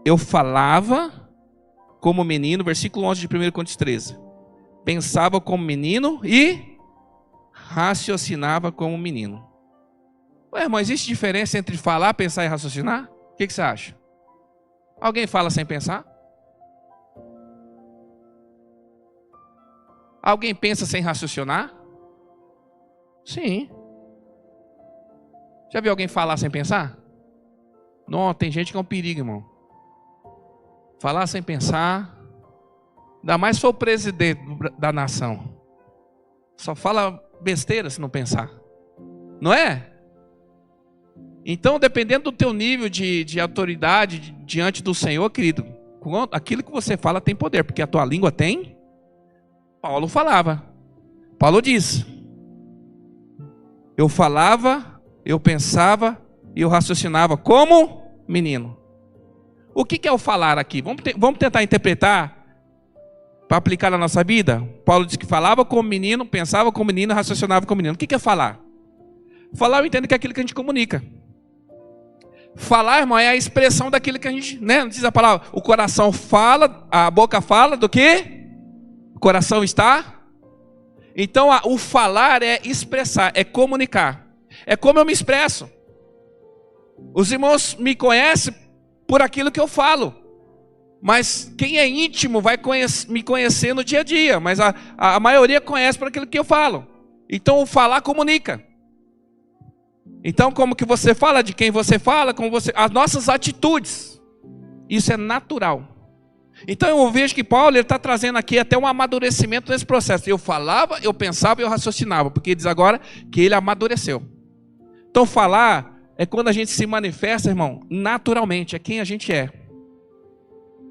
eu falava como menino, versículo 11 de 1 Coríntios 13. Pensava como menino e raciocinava como menino. Ué, mas existe diferença entre falar, pensar e raciocinar? O que você acha? Alguém fala sem pensar? Alguém pensa sem raciocinar? Sim. Já viu alguém falar sem pensar? Não, tem gente que é um perigo, irmão. Falar sem pensar, ainda mais se for o presidente da nação. Só fala besteira se não pensar. Não é? Então, dependendo do teu nível de autoridade diante do Senhor, querido, aquilo que você fala tem poder, porque a tua língua tem. Paulo falava. Paulo diz: eu falava, eu pensava e eu raciocinava como menino. O que é o falar aqui? Vamos tentar interpretar para aplicar na nossa vida. Paulo diz que falava como menino, pensava como menino, raciocinava como menino. O que é falar? Falar, eu entendo que é aquilo que a gente comunica. Falar, irmão, é a expressão daquilo que a gente, né? Não diz a palavra, o coração fala, a boca fala do que? O coração está. Então, o falar é expressar, é comunicar. É como eu me expresso. Os irmãos me conhecem por aquilo que eu falo. Mas quem é íntimo vai me conhecer no dia a dia. Mas a maioria conhece por aquilo que eu falo. Então, o falar comunica. Então, como que você fala, de quem você fala, como você, as nossas atitudes, isso é natural. Então eu vejo que Paulo está trazendo aqui até um amadurecimento nesse processo. Eu falava, eu pensava e eu raciocinava, porque diz agora que ele amadureceu. Então falar é quando a gente se manifesta, irmão, naturalmente, é quem a gente é.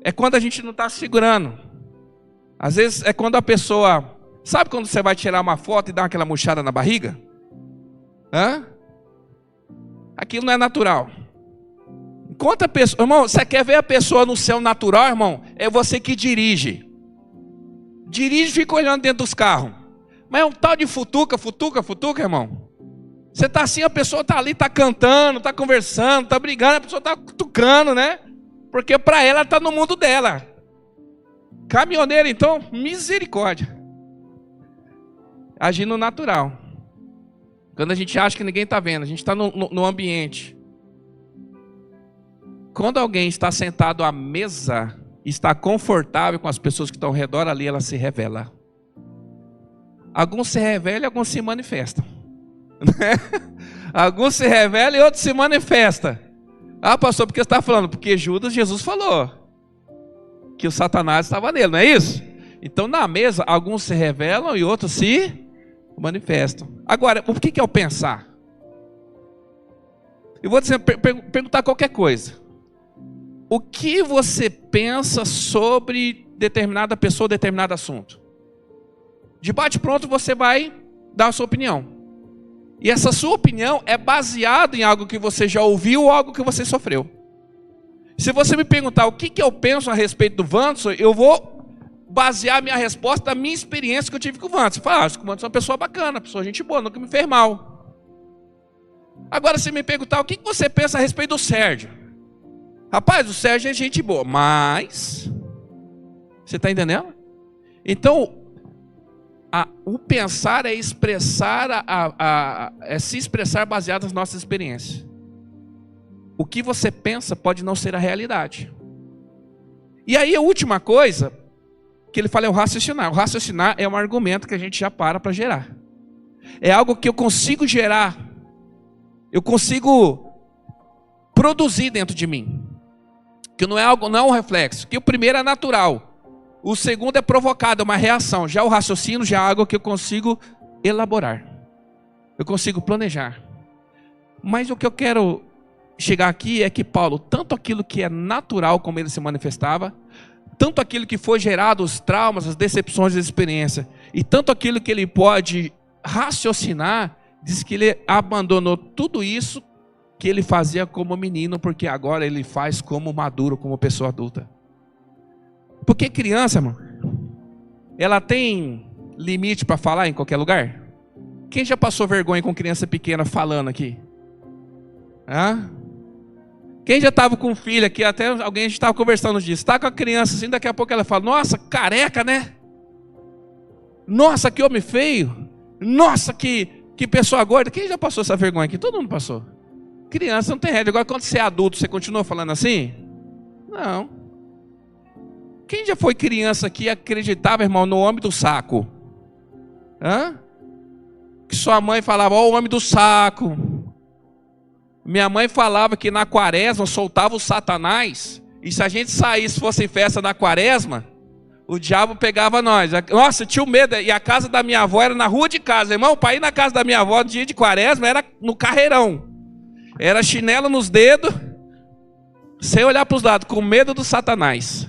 É quando a gente não está se segurando. Às vezes é quando a pessoa, sabe quando você vai tirar uma foto e dá aquela murchada na barriga? Hã? Aquilo não é natural. Enquanto a pessoa, irmão, você quer ver a pessoa no seu natural, irmão? É você que dirige. Dirige e fica olhando dentro dos carros. Mas é um tal de futuca, irmão. Você está assim, a pessoa está ali, está cantando, está conversando, está brigando, a pessoa está cutucando, né? Porque para ela está no mundo dela. Caminhoneiro, então, misericórdia. Agindo natural. Quando a gente acha que ninguém está vendo, a gente está no ambiente. Quando alguém está sentado à mesa, está confortável com as pessoas que estão ao redor ali, ela se revela. Alguns se revelam e alguns se manifestam. Alguns se revelam e outros se manifestam. Ah, pastor, porque você está falando? Porque Jesus falou que o Satanás estava nele, não é isso? Então na mesa, alguns se revelam e outros se manifestam. Agora, o que é o pensar? Eu vou dizer, perguntar qualquer coisa. O que você pensa sobre determinada pessoa, determinado assunto? De bate-pronto você vai dar a sua opinião. E essa sua opinião é baseada em algo que você já ouviu ou algo que você sofreu. Se você me perguntar o que eu penso a respeito do Wanderson, eu vou basear a minha resposta na minha experiência que eu tive com o Wanderson. Falar, acho que o Wanderson é uma pessoa bacana, uma pessoa gente boa, nunca me fez mal. Agora, se me perguntar o que você pensa a respeito do Sérgio. Rapaz, o Sérgio é gente boa, mas... Você está entendendo? Então, o pensar é expressar, é se expressar baseado nas nossas experiências. O que você pensa pode não ser a realidade. E aí a última coisa que ele fala é o raciocinar. O raciocinar é um argumento que a gente já para gerar. É algo que eu consigo gerar. Eu consigo produzir dentro de mim. Que não é algo, não é um reflexo. Que o primeiro é natural. O segundo é provocado, é uma reação. Já o raciocínio já é algo que eu consigo elaborar. Eu consigo planejar. Mas o que eu quero chegar aqui é que Paulo, tanto aquilo que é natural como ele se manifestava, tanto aquilo que foi gerado, os traumas, as decepções, a experiência, e tanto aquilo que ele pode raciocinar, diz que ele abandonou tudo isso que ele fazia como menino, porque agora ele faz como maduro, como pessoa adulta. Porque criança, irmão, ela tem limite para falar em qualquer lugar? Quem já passou vergonha com criança pequena falando aqui? Hã? Quem já estava com filho aqui, até alguém a gente estava conversando disso, está com a criança assim, daqui a pouco ela fala, nossa, careca, né? Nossa, que homem feio. Nossa, que pessoa gorda. Quem já passou essa vergonha aqui? Todo mundo passou. Criança não tem regra. Agora quando você é adulto, você continua falando assim? Não. Quem já foi criança aqui e acreditava, irmão, no homem do saco? Hã? Que sua mãe falava, ó, o homem do saco. Minha mãe falava que na quaresma soltava o Satanás. E se a gente saísse, fosse em festa na quaresma, o diabo pegava nós. Nossa, tinha medo. E a casa da minha avó era na rua de casa. Irmão, para ir na casa da minha avó no dia de quaresma era no carreirão. Era chinelo nos dedos, sem olhar para os lados, com medo do Satanás.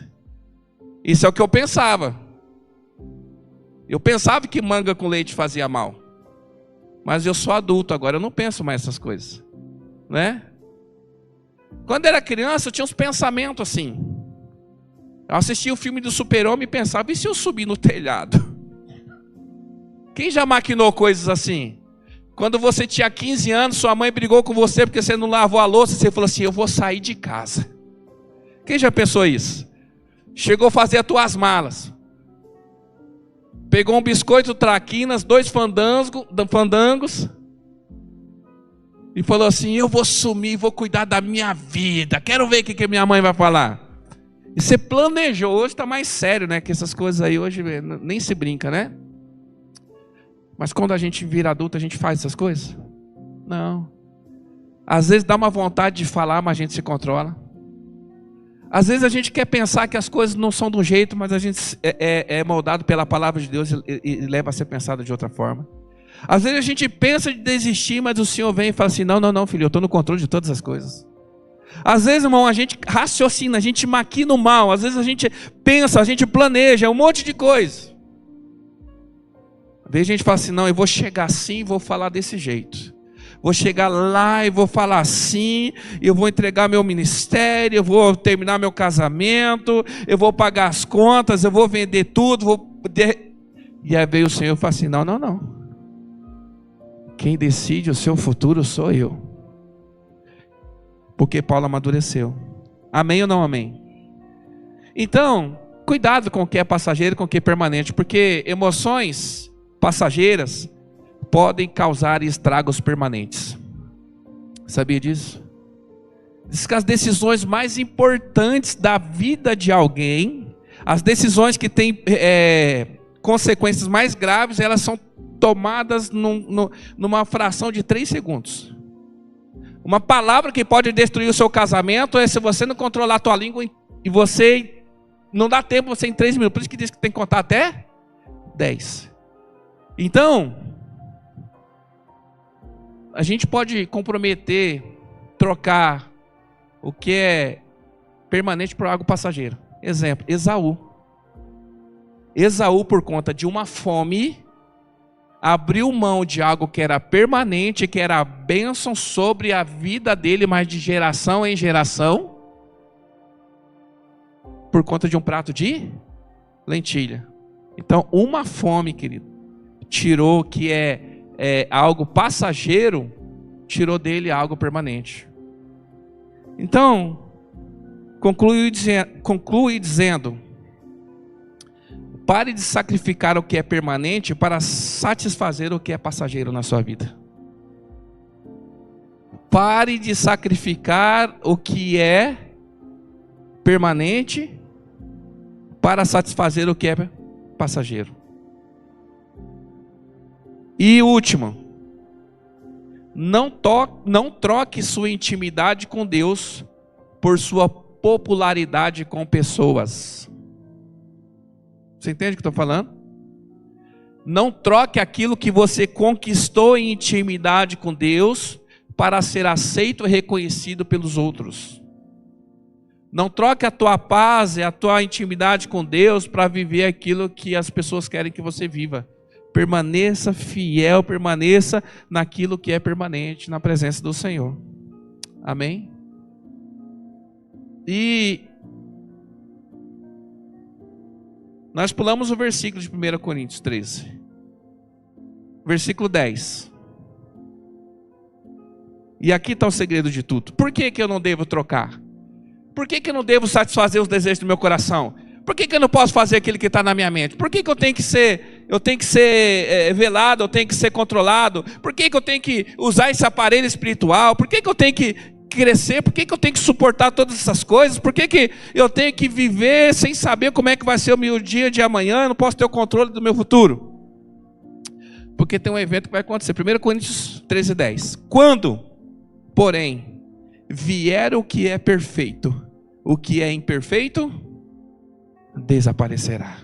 Isso é o que eu pensava. Eu pensava que manga com leite fazia mal. Mas eu sou adulto agora, eu não penso mais essas coisas. Né? Quando eu era criança, eu tinha uns pensamentos assim. Eu assistia o filme do Super-Homem e pensava, e se eu subir no telhado? Quem já maquinou coisas assim? Quando você tinha 15 anos, sua mãe brigou com você porque você não lavou a louça, você falou assim, eu vou sair de casa. Quem já pensou isso? Chegou a fazer as tuas malas. Pegou um biscoito traquinas, 2 fandangos, e falou assim, eu vou sumir, vou cuidar da minha vida. Quero ver o que minha mãe vai falar. E você planejou, hoje está mais sério, né? Que essas coisas aí hoje nem se brinca, né? Mas quando a gente vira adulto, a gente faz essas coisas? Não. Às vezes dá uma vontade de falar, mas a gente se controla. Às vezes a gente quer pensar que as coisas não são de um jeito, mas a gente é moldado pela palavra de Deus e leva a ser pensado de outra forma. Às vezes a gente pensa de desistir, mas o Senhor vem e fala assim, não, filho, eu estou no controle de todas as coisas. Às vezes, irmão, a gente raciocina, a gente maquina o mal. Às vezes a gente pensa, a gente planeja, um monte de coisa. Às vezes a gente fala assim, não, eu vou chegar assim e vou falar desse jeito. Vou chegar lá e vou falar assim, eu vou entregar meu ministério, eu vou terminar meu casamento, eu vou pagar as contas, eu vou vender tudo. E aí veio o Senhor e fala assim, não. Quem decide o seu futuro sou eu. Porque Paulo amadureceu. Amém ou não amém? Então, cuidado com o que é passageiro e com o que é permanente, porque emoções passageiras podem causar estragos permanentes. Sabia disso? Diz que as decisões mais importantes da vida de alguém, as decisões que têm consequências mais graves, elas são tomadas numa fração de 3 segundos. Uma palavra que pode destruir o seu casamento é se você não controlar a tua língua e você não dá tempo você em 3 minutos. Por isso que diz que tem que contar até 10. Então, a gente pode comprometer, trocar o que é permanente por algo passageiro. Exemplo, Esaú. Esaú, por conta de uma fome, abriu mão de algo que era permanente, que era a bênção sobre a vida dele, mas de geração em geração, por conta de um prato de lentilha. Então, uma fome, querido, tirou que é algo passageiro, tirou dele algo permanente. Então, conclui dizendo, pare de sacrificar o que é permanente para satisfazer o que é passageiro na sua vida. Pare de sacrificar o que é permanente para satisfazer o que é passageiro. E último, não troque sua intimidade com Deus por sua popularidade com pessoas. Você entende o que estou falando? Não troque aquilo que você conquistou em intimidade com Deus para ser aceito e reconhecido pelos outros. Não troque a tua paz e a tua intimidade com Deus para viver aquilo que as pessoas querem que você viva. Permaneça fiel, permaneça naquilo que é permanente, na presença do Senhor. Amém? E nós pulamos o versículo de 1 Coríntios 13. Versículo 10. E aqui está o segredo de tudo. Por que eu não devo trocar? Por que eu não devo satisfazer os desejos do meu coração? Por que eu não posso fazer aquilo que está na minha mente? Por que eu tenho que ser, velado, eu tenho que ser controlado? Por que eu tenho que usar esse aparelho espiritual? Por que eu tenho que crescer? Por que eu tenho que suportar todas essas coisas? Por que eu tenho que viver sem saber como é que vai ser o meu dia de amanhã? Eu não posso ter o controle do meu futuro. Porque tem um evento que vai acontecer. 1 Coríntios 13:10. Quando, porém, vier o que é perfeito, o que é imperfeito desaparecerá.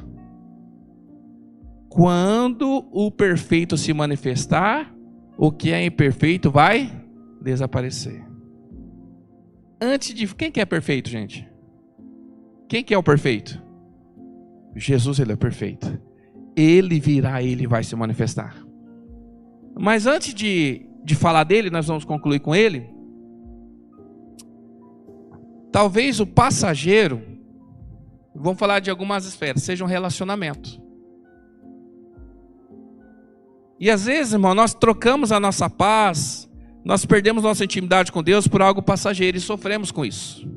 Quando o perfeito se manifestar, o que é imperfeito vai desaparecer. Antes de... Quem que é perfeito, gente? Quem que é o perfeito? Jesus, ele é perfeito. Ele virá, ele vai se manifestar. Mas antes de falar dele, nós vamos concluir com ele. Talvez o passageiro, vamos falar de algumas esferas, seja um relacionamento. E às vezes, irmão, nós trocamos a nossa paz, nós perdemos nossa intimidade com Deus por algo passageiro e sofremos com isso.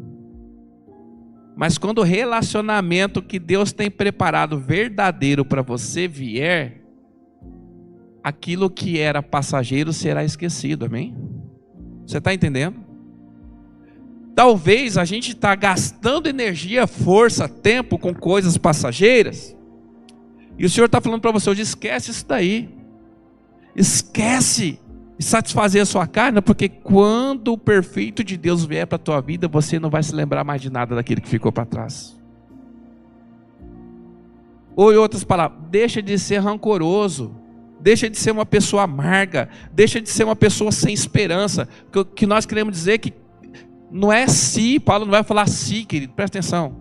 Mas quando o relacionamento que Deus tem preparado verdadeiro para você vier, aquilo que era passageiro será esquecido, amém? Você está entendendo? Talvez a gente está gastando energia, força, tempo com coisas passageiras, e o Senhor está falando para você hoje, esquece isso daí. Esquece de satisfazer a sua carne, porque quando o perfeito de Deus vier para a tua vida, você não vai se lembrar mais de nada daquilo que ficou para trás. Ou em outras palavras, deixa de ser rancoroso, deixa de ser uma pessoa amarga, deixa de ser uma pessoa sem esperança. O que nós queremos dizer que não é se, Paulo não vai falar se, querido, presta atenção.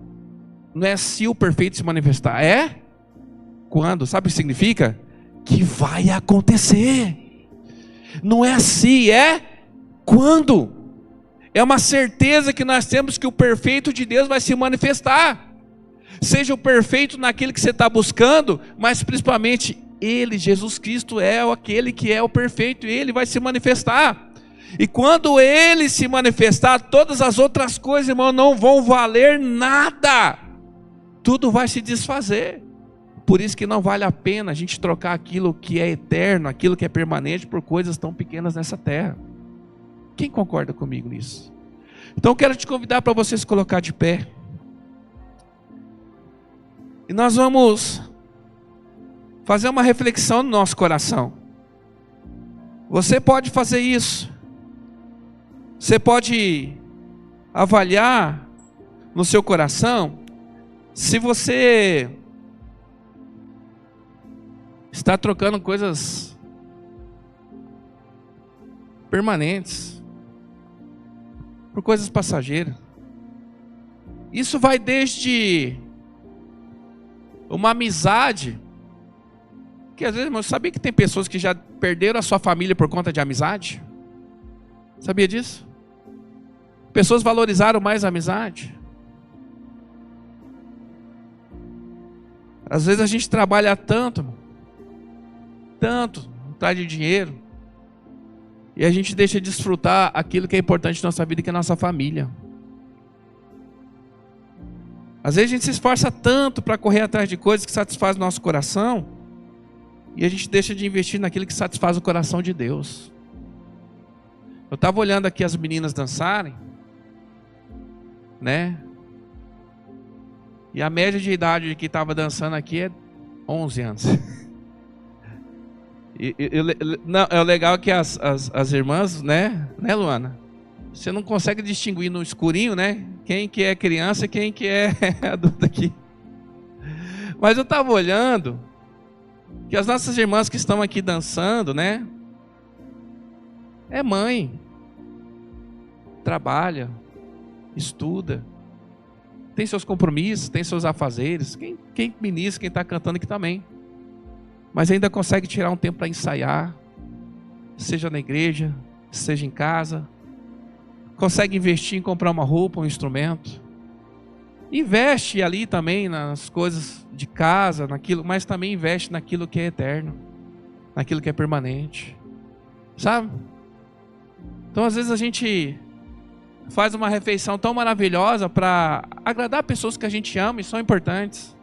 Não é se o perfeito se manifestar, é quando, sabe o que significa? Que vai acontecer. Não é se, é quando. É uma certeza que nós temos que o perfeito de Deus vai se manifestar. Seja o perfeito naquilo que você está buscando, mas principalmente Ele, Jesus Cristo, é aquele que é o perfeito, e Ele vai se manifestar. E quando Ele se manifestar, todas as outras coisas, irmão, não vão valer nada. Tudo vai se desfazer. Por isso que não vale a pena a gente trocar aquilo que é eterno, aquilo que é permanente, por coisas tão pequenas nessa terra. Quem concorda comigo nisso? Então eu quero te convidar para você se colocar de pé. E nós vamos fazer uma reflexão no nosso coração. Você pode fazer isso. Você pode avaliar no seu coração se você está trocando coisas permanentes por coisas passageiras. Isso vai desde uma amizade, que às vezes, eu sabia que tem pessoas que já perderam a sua família por conta de amizade? Sabia disso? Pessoas valorizaram mais a amizade. Às vezes a gente trabalha tanto atrás de dinheiro, e a gente deixa de desfrutar aquilo que é importante na nossa vida, que é a nossa família. Às vezes a gente se esforça tanto para correr atrás de coisas que satisfazem o nosso coração, e a gente deixa de investir naquilo que satisfaz o coração de Deus. Eu estava olhando aqui as meninas dançarem, né? E a média de idade de que estava dançando aqui é 11 anos. Não, é o legal que as irmãs, né, Luana? Você não consegue distinguir no escurinho, né? Quem que é criança e quem que é adulto aqui. Mas eu estava olhando que as nossas irmãs que estão aqui dançando, né? É mãe. Trabalha, estuda, tem seus compromissos, tem seus afazeres. Quem ministra, quem está cantando aqui também. Mas ainda consegue tirar um tempo para ensaiar, seja na igreja, seja em casa. Consegue investir em comprar uma roupa, um instrumento. Investe ali também nas coisas de casa, naquilo, mas também investe naquilo que é eterno, naquilo que é permanente. Sabe? Então às vezes a gente faz uma refeição tão maravilhosa para agradar pessoas que a gente ama e são importantes.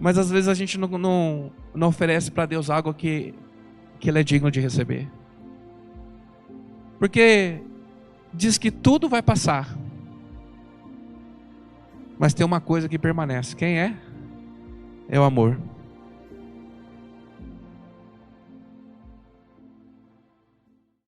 Mas às vezes a gente não oferece para Deus algo que Ele é digno de receber. Porque diz que tudo vai passar, mas tem uma coisa que permanece. Quem é? É o amor.